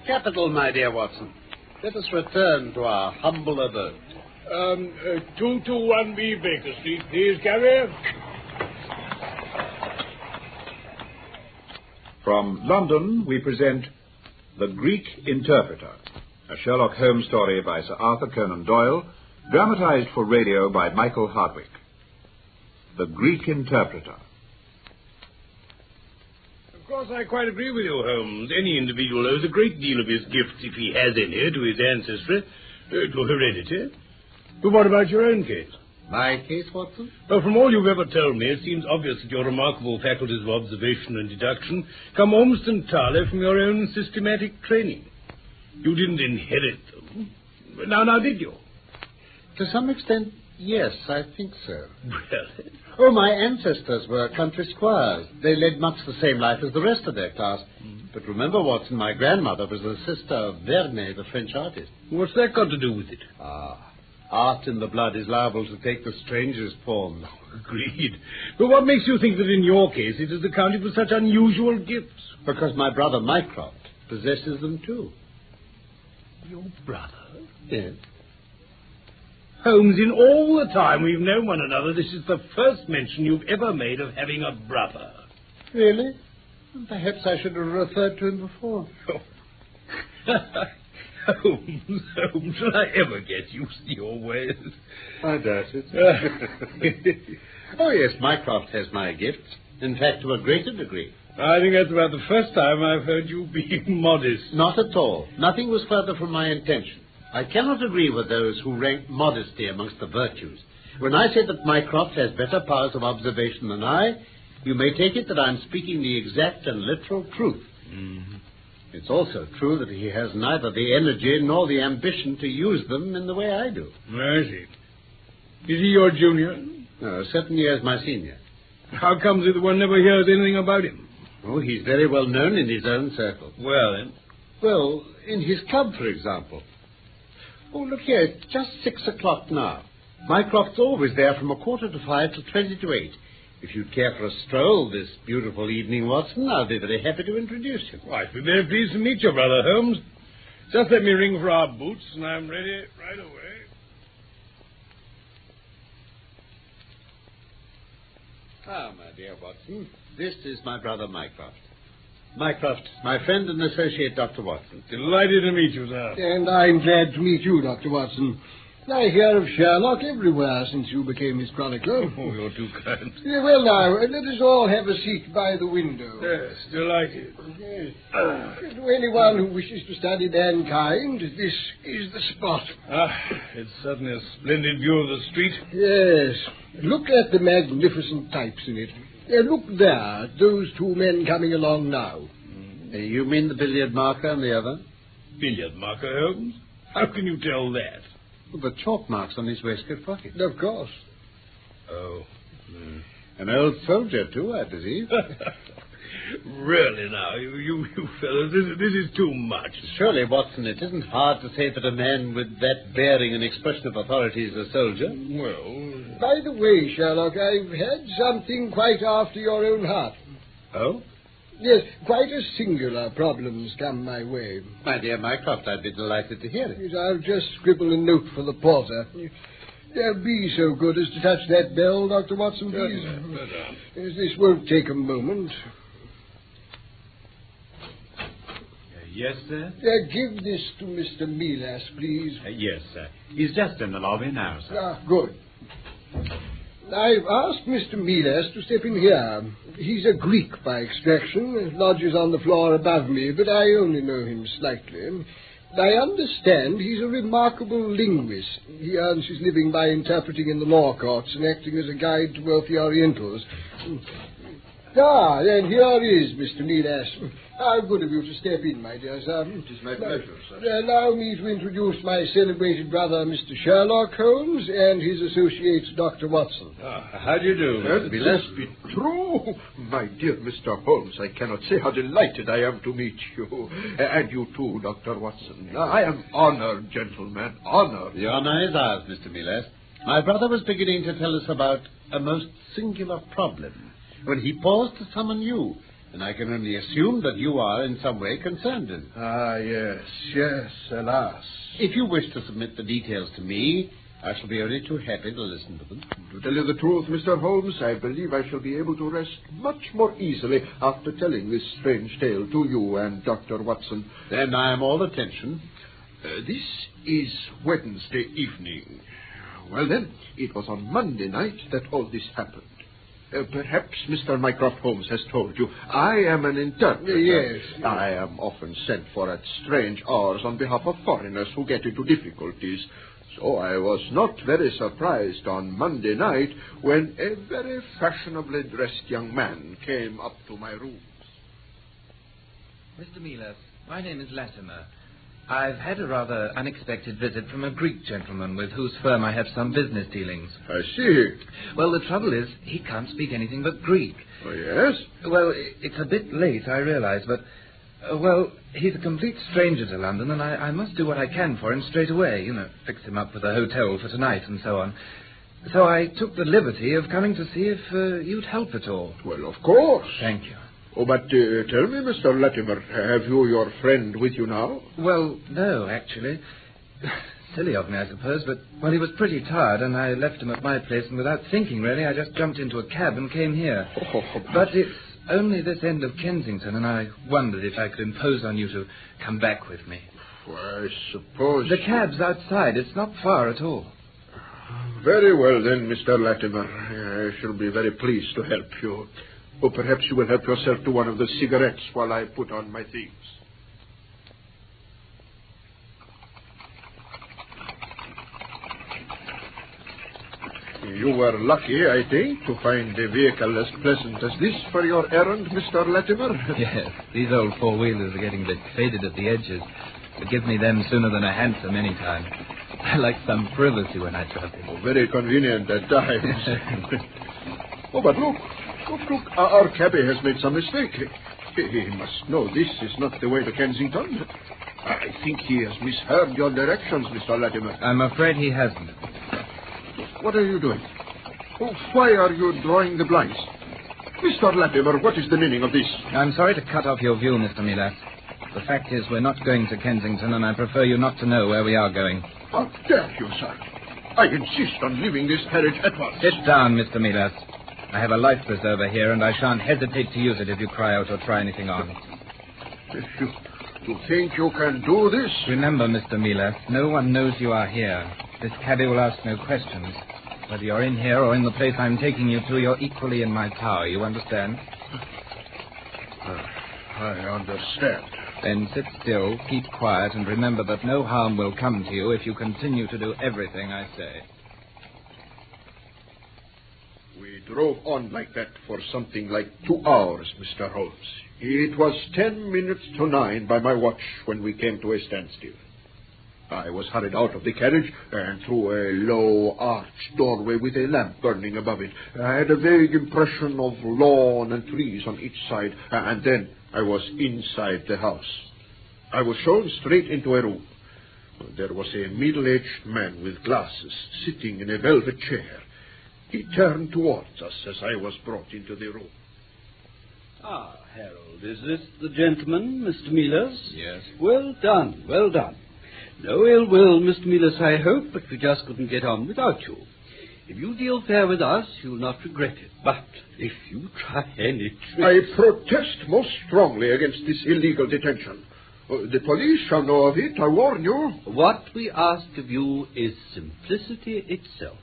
Capital, my dear Watson. Let us return to our humble abode. 221B Baker Street, please, carrier. From London, we present The Greek Interpreter, a Sherlock Holmes story by Sir Arthur Conan Doyle, dramatized for radio by Michael Hardwick. The Greek Interpreter. Of course, I quite agree with you, Holmes. Any individual owes a great deal of his gifts, if he has any, to his ancestry, to heredity. But what about your own case? My case, Watson? Well, from all you've ever told me, it seems obvious that your remarkable faculties of observation and deduction come almost entirely from your own systematic training. You didn't inherit them. Now, did you? To some extent, yes, I think so. Really? Oh, my ancestors were country squires. They led much the same life as the rest of their class. But remember, Watson, my grandmother was the sister of Vernet, the French artist. What's that got to do with it? Art in the blood is liable to take the strangest forms. Agreed. But what makes you think that in your case it is accounted for such unusual gifts? Because my brother Mycroft possesses them too. Your brother? Yes. Holmes, in all the time we've known one another, this is the first mention you've ever made of having a brother. Really? Perhaps I should have referred to him before. Holmes, shall I ever get used to your ways? I doubt it. Oh, yes, Mycroft has my gifts. In fact, to a greater degree. I think that's about the first time I've heard you being modest. Not at all. Nothing was further from my intention. I cannot agree with those who rank modesty amongst the virtues. When I say that Mycroft has better powers of observation than I, you may take it that I'm speaking the exact and literal truth. Mm-hmm. It's also true that he has neither the energy nor the ambition to use them in the way I do. I see. Is he your junior? No, 7 years my senior. How comes it that one never hears anything about him? Oh, he's very well known in his own circle. Well, then? Well, in his club, for example. Oh, look here, it's just 6 o'clock now. Mycroft's always there from 4:45 till 8:20. If you'd care for a stroll this beautiful evening, Watson, I'll be very happy to introduce you. Well, I'd be very pleased to meet you, Brother Holmes. Just let me ring for our boots, and I'm ready right away. Ah, my dear Watson, this is my brother Mycroft. Mycroft, my friend and associate, Dr. Watson. Delighted to meet you, sir. And I'm glad to meet you, Dr. Watson. I hear of Sherlock everywhere since you became his chronicler. Oh, you're too kind. Yeah, well, now, let us all have a seat by the window. Yes, delighted. Yes. To anyone who wishes to study mankind, this is the spot. It's certainly a splendid view of the street. Yes. Look at the magnificent types in it. Look there, at those two men coming along now. You mean the billiard marker and the other? Billiard marker, Holmes? How can you tell that? The chalk marks on his waistcoat pocket. Of course. Oh. An old soldier, too, I believe. Really, now, you fellows, this is too much. Surely, Watson, it isn't hard to say that a man with that bearing and expression of authority is a soldier. Well... By the way, Sherlock, I've had something quite after your own heart. Oh? Yes, quite a singular problem's come my way. My dear Mycroft, I'd be delighted to hear it. Yes, I'll just scribble a note for the porter. Be so good as to touch that bell, Dr. Watson, please. Yes, this won't take a moment. Yes, sir? Give this to Mr. Milas, please. Yes, sir. He's just in the lobby now, sir. Good. I've asked Mr. Milas to step in here. He's a Greek by extraction, lodges on the floor above me, but I only know him slightly. I understand he's a remarkable linguist. He earns his living by interpreting in the law courts and acting as a guide to wealthy Orientals. And here is Mr. Milas. How good of you to step in, my dear sir. It is my pleasure, sir. Allow me to introduce my celebrated brother, Mr. Sherlock Holmes, and his associate, Dr. Watson. How do you do, That must be true. My dear Mr. Holmes, I cannot say how delighted I am to meet you. And you too, Dr. Watson. I am honored, gentlemen, honored. The honor is ours, Mr. Milas. My brother was beginning to tell us about a most singular problem when he paused to summon you, and I can only assume that you are in some way concerned in it. Ah, yes, alas. If you wish to submit the details to me, I shall be only too happy to listen to them. To tell you the truth, Mr. Holmes, I believe I shall be able to rest much more easily after telling this strange tale to you and Dr. Watson. Then I am all attention. This is Wednesday evening. Well, then, it was on Monday night that all this happened. Perhaps Mr. Mycroft Holmes has told you, I am an interpreter. Yes. I am often sent for at strange hours on behalf of foreigners who get into difficulties. So I was not very surprised on Monday night when a very fashionably dressed young man came up to my rooms. Mr. Milas, my name is Latimer. I've had a rather unexpected visit from a Greek gentleman with whose firm I have some business dealings. I see. Well, the trouble is, he can't speak anything but Greek. Oh, yes? Well, it's a bit late, I realize, but... well, he's a complete stranger to London, and I must do what I can for him straight away. Fix him up with a hotel for tonight and so on. So I took the liberty of coming to see if you'd help at all. Well, of course. Thank you. Oh, but tell me, Mr. Latimer, have you your friend with you now? Well, no, actually. Silly of me, I suppose, but, well, he was pretty tired, and I left him at my place, and without thinking, really, I just jumped into a cab and came here. But it's only this end of Kensington, and I wondered if I could impose on you to come back with me. Well, I suppose... The cab's outside. It's not far at all. Very well, then, Mr. Latimer. I shall be very pleased to help you. Or perhaps you will help yourself to one of the cigarettes while I put on my things. You were lucky, I think, to find a vehicle as pleasant as this for your errand, Mr. Latimer. Yes, these old four-wheelers are getting a bit faded at the edges. But give me them sooner than a hansom any time. I like some privacy when I travel. Oh, very convenient at times. Oh, but look. Look, our cabby has made some mistake. He must know this is not the way to Kensington. I think he has misheard your directions, Mr. Latimer. I'm afraid he hasn't. What are you doing? Oh, why are you drawing the blinds? Mr. Latimer, what is the meaning of this? I'm sorry to cut off your view, Mr. Milas. The fact is we're not going to Kensington, and I prefer you not to know where we are going. How dare you, sir? I insist on leaving this carriage at once. Sit down, Mr. Milas. I have a life preserver here, and I shan't hesitate to use it if you cry out or try anything on. You think you can do this? Remember, Mr. Milas, no one knows you are here. This cabby will ask no questions. Whether you're in here or in the place I'm taking you to, you're equally in my power, you understand? I understand. Then sit still, keep quiet, and remember that no harm will come to you if you continue to do everything I say. We drove on like that for something like 2 hours, Mr. Holmes. It was 10 minutes to 9 by my watch when we came to a standstill. I was hurried out of the carriage and through a low arched doorway with a lamp burning above it. I had a vague impression of lawn and trees on each side, and then I was inside the house. I was shown straight into a room. There was a middle-aged man with glasses sitting in a velvet chair. He turned towards us as I was brought into the room. Ah, Harold, is this the gentleman, Mr. Milas? Yes. Well done, well done. No ill will, Mr. Milas, I hope, but we just couldn't get on without you. If you deal fair with us, you'll not regret it. But if you try any tricks... I protest most strongly against this illegal detention. The police shall know of it, I warn you. What we ask of you is simplicity itself.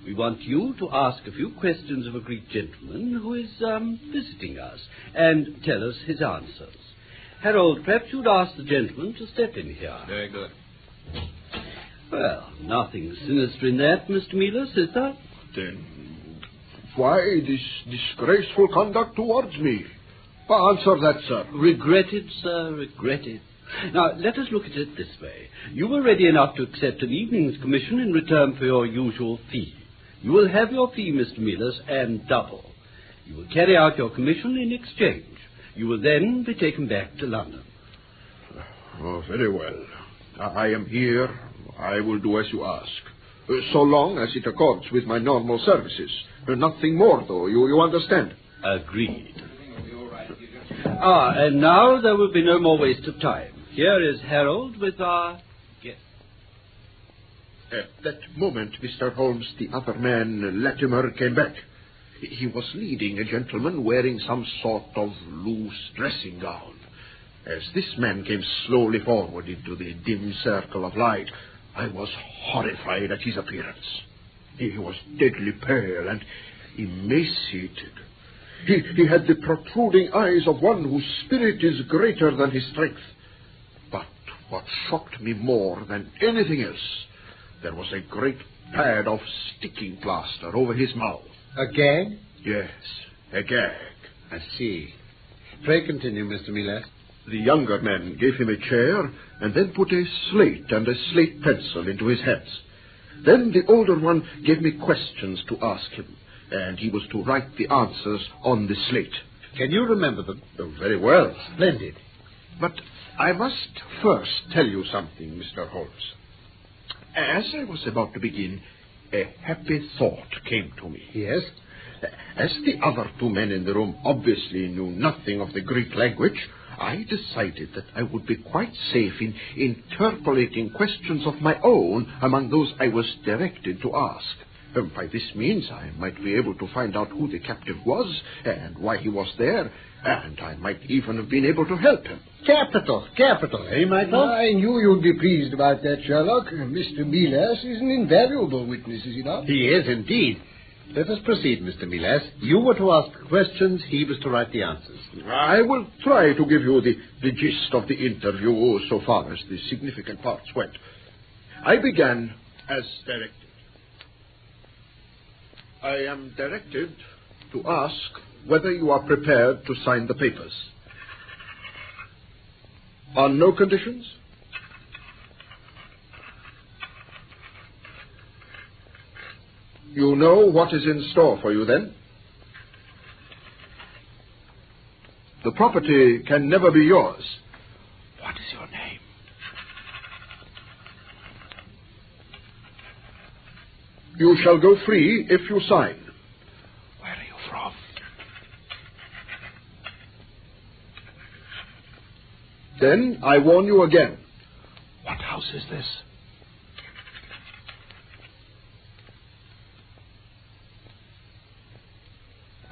We want you to ask a few questions of a Greek gentleman who is visiting us and tell us his answers. Harold, perhaps you'd ask the gentleman to step in here. Very good. Well, nothing sinister in that, Mr. Milas, is there? Then why this disgraceful conduct towards me? Answer that, sir. Regretted, sir, regretted. Now, let us look at it this way. You were ready enough to accept an evening's commission in return for your usual fee. You will have your fee, Mr. Milas, and double. You will carry out your commission in exchange. You will then be taken back to London. Oh, very well. I am here. I will do as you ask. So long as it accords with my normal services. Nothing more, though. You understand? Agreed. And now there will be no more waste of time. Here is Harold with our guest. At that moment, Mr. Holmes, the other man, Latimer, came back. He was leading a gentleman wearing some sort of loose dressing gown. As this man came slowly forward into the dim circle of light, I was horrified at his appearance. He was deadly pale and emaciated. He had the protruding eyes of one whose spirit is greater than his strength. But what shocked me more than anything else, there was a great pad of sticking plaster over his mouth. A gag? Yes, a gag. I see. Pray continue, Mr. Milas. The younger man gave him a chair and then put a slate and a slate pencil into his hands. Then the older one gave me questions to ask him, and he was to write the answers on the slate. Can you remember them? Oh, very well. Splendid. But I must first tell you something, Mr. Holmes. As I was about to begin, a happy thought came to me. Yes? As the other two men in the room obviously knew nothing of the Greek language, I decided that I would be quite safe in interpolating questions of my own among those I was directed to ask. By this means, I might be able to find out who the captive was and why he was there, and I might even have been able to help him. Capital, eh, Michael? I knew you'd be pleased about that, Sherlock. Mr. Milas is an invaluable witness, is he not? He is, indeed. Let us proceed, Mr. Milas. You were to ask questions, he was to write the answers. I will try to give you the gist of the interview so far as the significant parts went. I began as directed. I am directed to ask whether you are prepared to sign the papers. On no conditions? You know what is in store for you, then? The property can never be yours. What is your name? You shall go free if you sign. Where are you from? Then I warn you again. What house is this?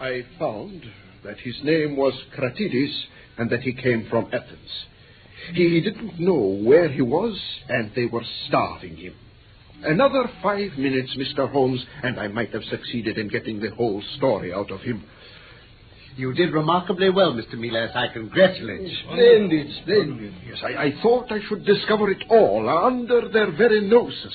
I found that his name was Kratides and that he came from Athens. He didn't know where he was, and they were starving him. Another 5 minutes, Mr. Holmes, and I might have succeeded in getting the whole story out of him. You did remarkably well, Mr. Milas. I congratulate you. Splendid. Yes, I thought I should discover it all under their very noses.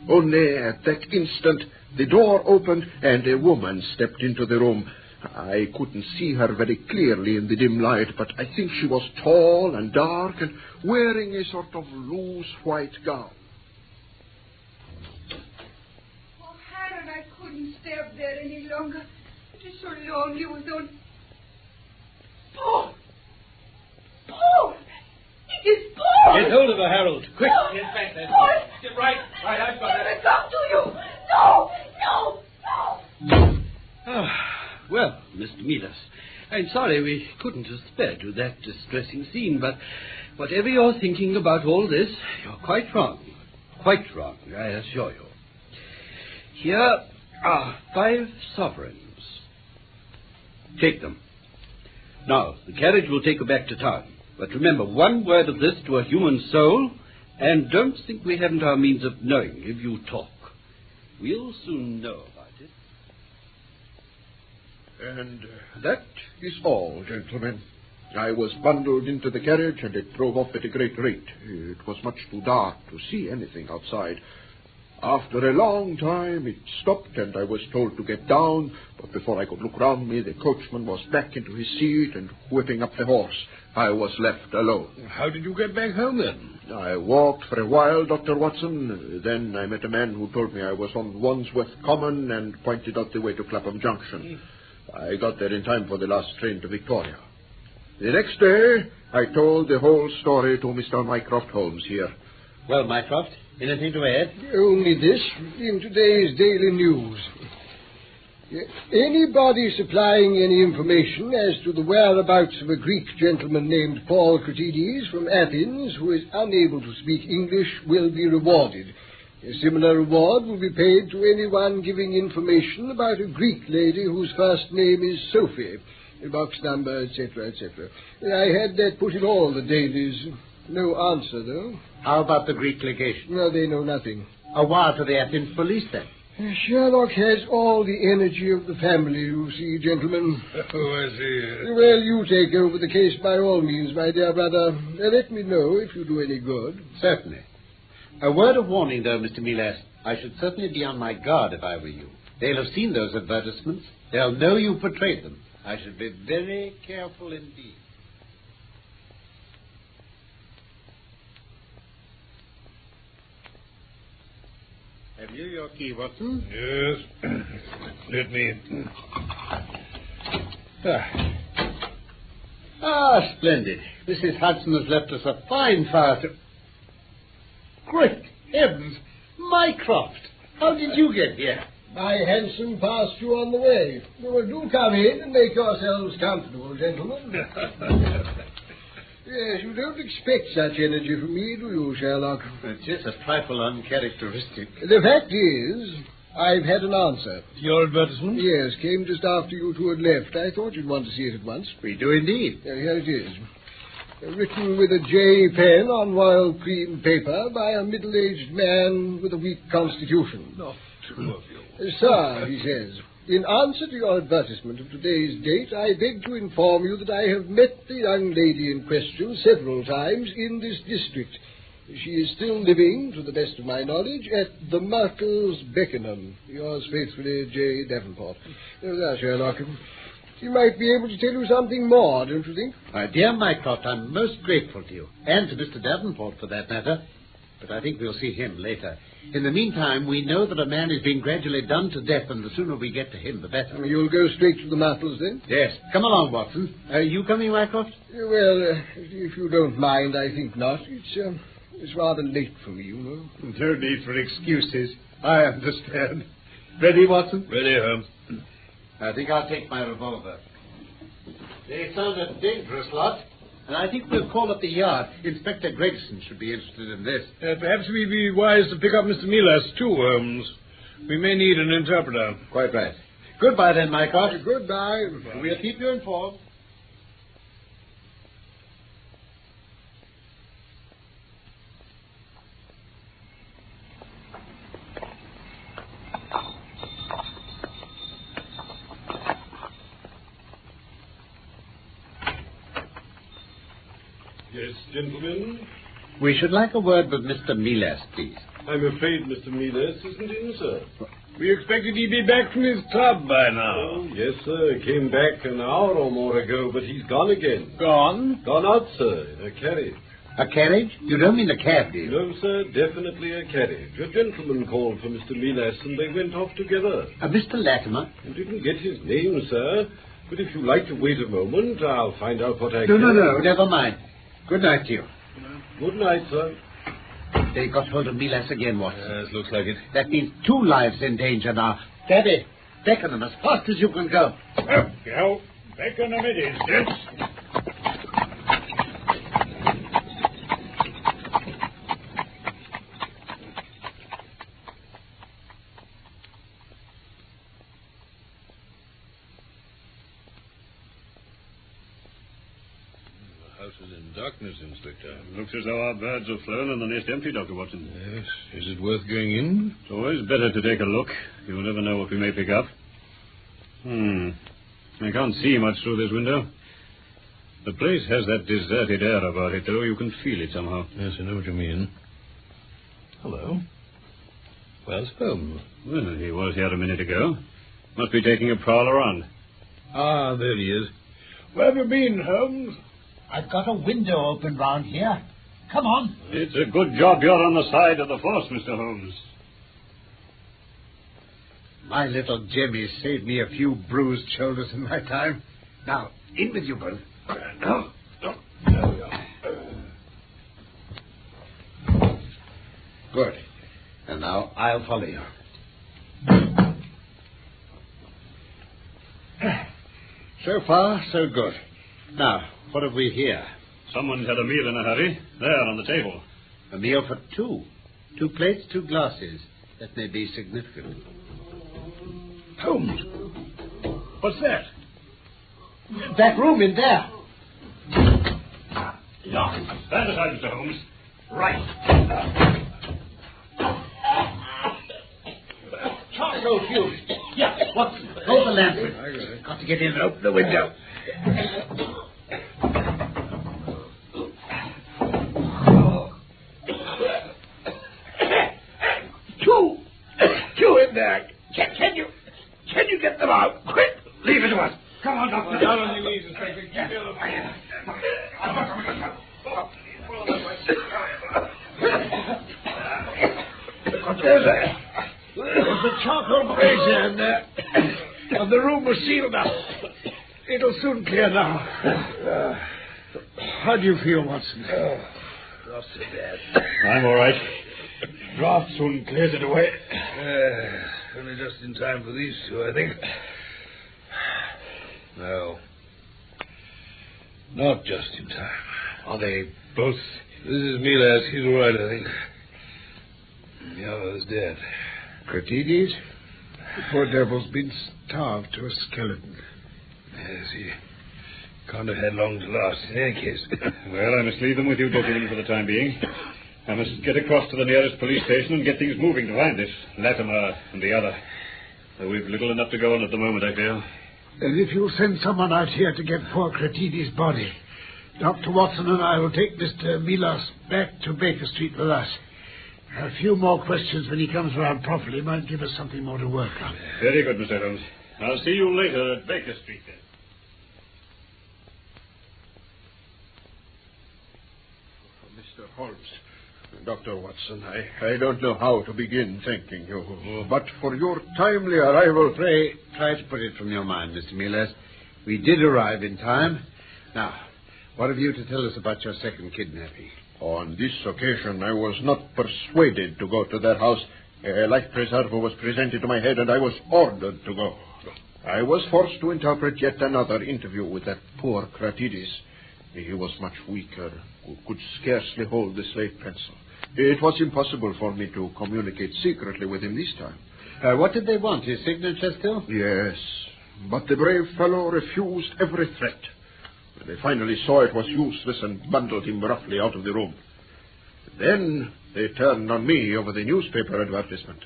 Only at that instant, the door opened and a woman stepped into the room. I couldn't see her very clearly in the dim light, but I think she was tall and dark and wearing a sort of loose white gown. Oh, Harold, I couldn't stay up there any longer. It is so lonely without... Paul! Paul! It is Paul! Get hold of her, Harold. Quick. No. Get back there. Paul! Get right, I've got Let her. me come to you! No! Well, Mr. Milas, I'm sorry we couldn't have spared you that distressing scene, but whatever you're thinking about all this, you're quite wrong. Quite wrong, I assure you. Here are 5 sovereigns. Take them. Now, the carriage will take you back to town. But remember, one word of this to a human soul, and don't think we haven't our means of knowing if you talk. We'll soon know about it. And that is all, gentlemen. I was bundled into the carriage, and it drove off at a great rate. It was much too dark to see anything outside. After a long time, it stopped, and I was told to get down, but before I could look round me, the coachman was back into his seat and whipping up the horse. I was left alone. How did you get back home, then? I walked for a while, Dr. Watson. Then I met a man who told me I was on Wandsworth Common and pointed out the way to Clapham Junction. I got there in time for the last train to Victoria. The next day, I told the whole story to Mr. Mycroft Holmes here. Well, Mycroft, anything to add? Only this, in today's Daily News. Anybody supplying any information as to the whereabouts of a Greek gentleman named Paul Cratides from Athens who is unable to speak English will be rewarded. A similar reward will be paid to anyone giving information about a Greek lady whose first name is Sophie, box number, etc., etc. I had that put in all the dailies. No answer, though. How about the Greek legation? No, they know nothing. A wire to the Athens police, then? Sherlock has all the energy of the family, you see, gentlemen. Oh, I see. Well, you take over the case by all means, my dear brother. Let me know if you do any good. Certainly. A word of warning, though, Mr. Milas. I should certainly be on my guard if I were you. They'll have seen those advertisements. They'll know you portrayed them. I should be very careful indeed. Have you your key, Watson? Yes. Let me... Splendid. Mrs. Hudson has left us a fine fire to... Great heavens! Mycroft! How did you get here? My hansom passed you on the way. Well, do come in and make yourselves comfortable, gentlemen. Yes, you don't expect such energy from me, do you, Sherlock? It's just a trifle uncharacteristic. The fact is, I've had an answer. Your advertisement? Yes, came just after you two had left. I thought you'd want to see it at once. We do indeed. Here it is. Written with a J pen on royal cream paper by a middle-aged man with a weak constitution. Not two of you. Sir, he says, in answer to your advertisement of today's date, I beg to inform you that I have met the young lady in question several times in this district. She is still living, to the best of my knowledge, at the Myrtles, Beckenham. Yours faithfully, J. Davenport. There, Sherlock. He might be able to tell you something more, don't you think? My dear Mycroft, I'm most grateful to you, and to Mr. Davenport for that matter. But I think we'll see him later. In the meantime, we know that a man is being gradually done to death, and the sooner we get to him, the better. You'll go straight to the Myrtles, then? Yes. Come along, Watson. Are you coming, Mycroft? Well, if you don't mind, I think not. It's rather late for me, you know. No need for excuses. I understand. Ready, Watson? Ready, Holmes. I think I'll take my revolver. They sound a dangerous lot, and I think we'll call up the yard. Inspector Gregson should be interested in this. Perhaps we'd be wise to pick up Mr. Milas, too, Holmes. We may need an interpreter. Quite right. Goodbye, then, Mycroft. Goodbye. We'll keep you informed. Yes, gentlemen? We should like a word with Mr. Milas, please. I'm afraid Mr. Milas isn't in, sir. We expected he'd be back from his club by now. Oh, yes, sir. He came back an hour or more ago, but he's gone again. Gone? Gone out, sir, in a carriage. A carriage? You don't mean a cab, do you? No, sir, definitely a carriage. A gentleman called for Mr. Milas, and they went off together. Mr. Latimer? I didn't get his name, sir, but if you like to wait a moment, I'll find out what I No, can. no, never mind. Good night to you. Good night, sir. They got hold of Milas again, Watson. Yes, looks like it. That means 2 lives in danger now. Daddy, beckon them as fast as you can go. Go. Beckenham it is, yes. The house is in darkness, Inspector. Looks as though our birds have flown and the nest empty, Dr. Watson. Yes. Is it worth going in? It's always better to take a look. You'll never know what we may pick up. I can't see much through this window. The place has that deserted air about it, though. You can feel it somehow. Yes, I know what you mean. Hello. Where's Holmes? Well, he was here a minute ago. Must be taking a prowl around. Ah, there he is. Where have you been, Holmes? I've got a window open round here. Come on. It's a good job you're on the side of the force, Mr. Holmes. My little Jemmy saved me a few bruised shoulders in my time. Now, in with you both. Good. And now I'll follow you. So far, so good. Now, what have we here? Someone's had a meal in a hurry. There, on the table. A meal for two. 2 plates, 2 glasses. That may be significant. Holmes. What's that? That room in there. Yeah. Stand aside, Mr. Holmes. Right. Charcoal fuse. Yeah, Watson. Hold the lantern. Got to get in and open the window. Two in there. Can you get them out? Quick. Leave it to us. Come on, Doctor. Down on your knees, Inspector. Keep your There's a charcoal brazier in there. And the room was sealed up. It'll soon clear now. How do you feel, Watson? Not so bad. I'm all right. Draft soon clears it away. Only just in time for these two, I think. No. Not just in time. Are they both? This is Milas. He's all right, I think. The other's dead. Cratides? The poor devil's been starved to a skeleton. Yes, he can't have had long to last in any case. Well, I must leave them with you, gentlemen, for the time being. I must get across to the nearest police station and get things moving to find this Latimer and the other. Though we've little enough to go on at the moment, I feel. And if you'll send someone out here to get poor Cratides' body, Dr. Watson and I will take Mr. Milas back to Baker Street with us. A few more questions when he comes around properly might give us something more to work on. Very good, Mr. Holmes. I'll see you later at Baker Street, then. Mr. Holmes, Dr. Watson, I don't know how to begin thanking you, but for your timely arrival... Pray, try to put it from your mind, Mr. Milas. We did arrive in time. Now, what have you to tell us about your second kidnapping? On this occasion, I was not persuaded to go to that house. A life preserver was presented to my head, and I was ordered to go. I was forced to interpret yet another interview with that poor Cratides. He was much weaker, could scarcely hold the slate pencil. It was impossible for me to communicate secretly with him this time. What did they want? His signature still? Yes, but the brave fellow refused every threat. They finally saw it was useless and bundled him roughly out of the room. Then they turned on me over the newspaper advertisement.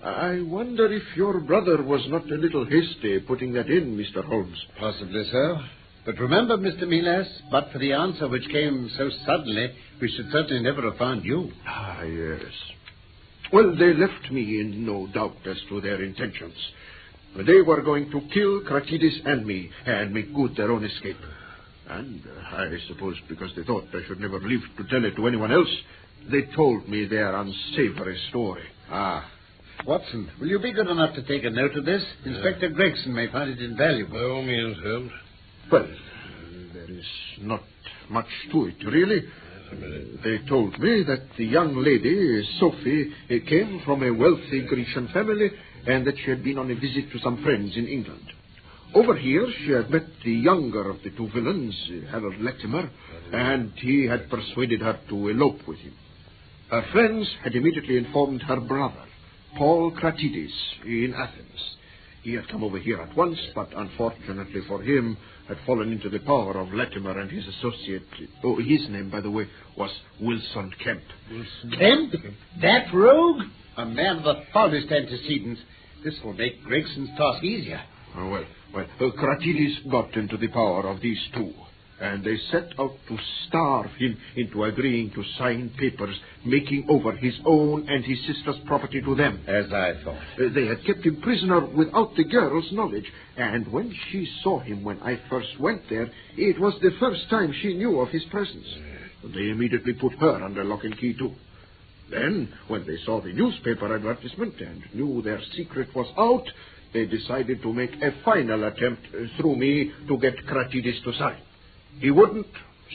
I wonder if your brother was not a little hasty putting that in, Mr. Holmes. Possibly so. But remember, Mr. Milas, but for the answer which came so suddenly, we should certainly never have found you. Ah, yes. Well, they left me in no doubt as to their intentions. They were going to kill Cratides and me and make good their own escape. And I suppose because they thought I should never live to tell it to anyone else, they told me their unsavory story. Ah. Watson, will you be good enough to take a note of this? Inspector Gregson may find it invaluable. By all means, Holmes. Well, there is not much to it, really. They told me that the young lady, Sophie, came from a wealthy Grecian family and that she had been on a visit to some friends in England. Over here, she had met the younger of the two villains, Harold Latimer, and he had persuaded her to elope with him. Her friends had immediately informed her brother, Paul Cratides, in Athens. He had come over here at once, but unfortunately for him, had fallen into the power of Latimer and his associate. Oh, his name, by the way, was Wilson Kemp. Kemp? That rogue? A man of the foulest antecedents. This will make Gregson's task easier. Oh, well, Cratides got into the power of these two, and they set out to starve him into agreeing to sign papers making over his own and his sister's property to them. As I thought. They had kept him prisoner without the girl's knowledge, and when she saw him when I first went there, it was the first time she knew of his presence. They immediately put her under lock and key, too. Then, when they saw the newspaper advertisement and knew their secret was out, they decided to make a final attempt through me to get Cratides to sign. He wouldn't,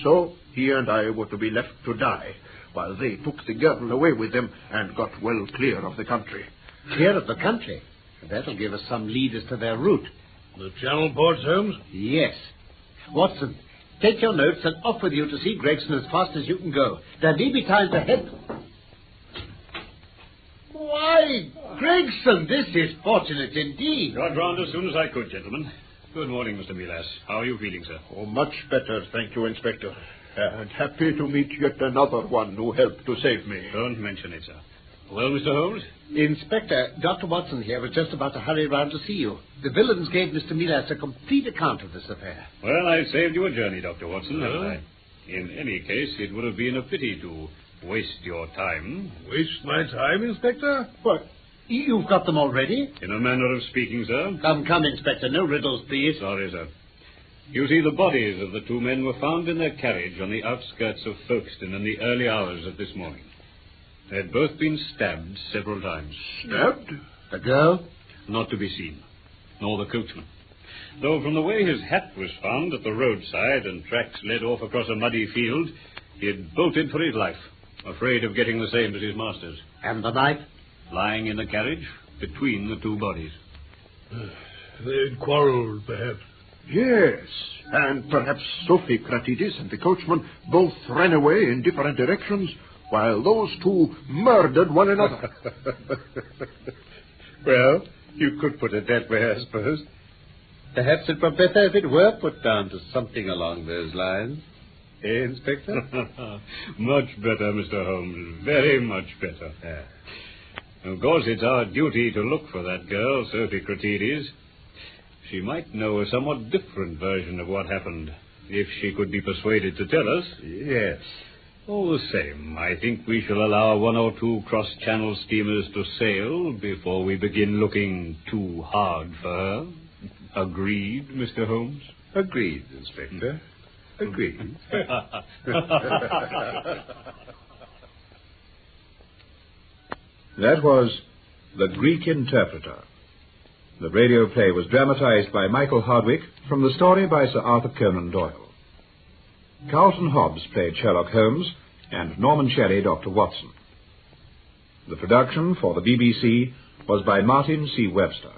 so he and I were to be left to die, while they took the girl away with them and got well clear of the country. Clear of the country? That'll give us some lead as to their route. The Channel ports, Holmes? Yes. Watson, take your notes and off with you to see Gregson as fast as you can go. There may be time to head... Why, Gregson, this is fortunate indeed. Got round as soon as I could, gentlemen. Good morning, Mr. Milas. How are you feeling, sir? Oh, much better, thank you, Inspector. And happy to meet yet another one who helped to save me. Don't mention it, sir. Well, Mr. Holmes? Inspector, Dr. Watson here was just about to hurry round to see you. The villains gave Mr. Milas a complete account of this affair. Well, I saved you a journey, Dr. Watson, haven't I? In any case, it would have been a pity to waste your time. Waste my time, Inspector? What? You've got them already? In a manner of speaking, sir. Come, Inspector. No riddles, please. Sorry, sir. You see, the bodies of the two men were found in their carriage on the outskirts of Folkestone in the early hours of this morning. They had both been stabbed several times. Stabbed? The girl? Not to be seen, nor the coachman. Though from the way his hat was found at the roadside and tracks led off across a muddy field, he had bolted for his life, afraid of getting the same as his masters. And the knife? Lying in the carriage between the two bodies. They'd quarreled, perhaps. Yes, and perhaps Sophocrates and the coachman both ran away in different directions, while those two murdered one another. Well, you could put it that way, I suppose. Perhaps it were better if it were put down to something along those lines. Eh, Inspector? Much better, Mr. Holmes. Very much better. Of course, it's our duty to look for that girl, Sophocrates. She might know a somewhat different version of what happened, if she could be persuaded to tell us. Yes. All the same, I think we shall allow one or two cross-channel steamers to sail before we begin looking too hard for her. Agreed, Mr. Holmes? Agreed, Inspector. Agreed. That was The Greek Interpreter. The radio play was dramatized by Michael Hardwick from the story by Sir Arthur Conan Doyle. Carlton Hobbs played Sherlock Holmes and Norman Shelley Dr. Watson. The production for the BBC was by Martin C. Webster.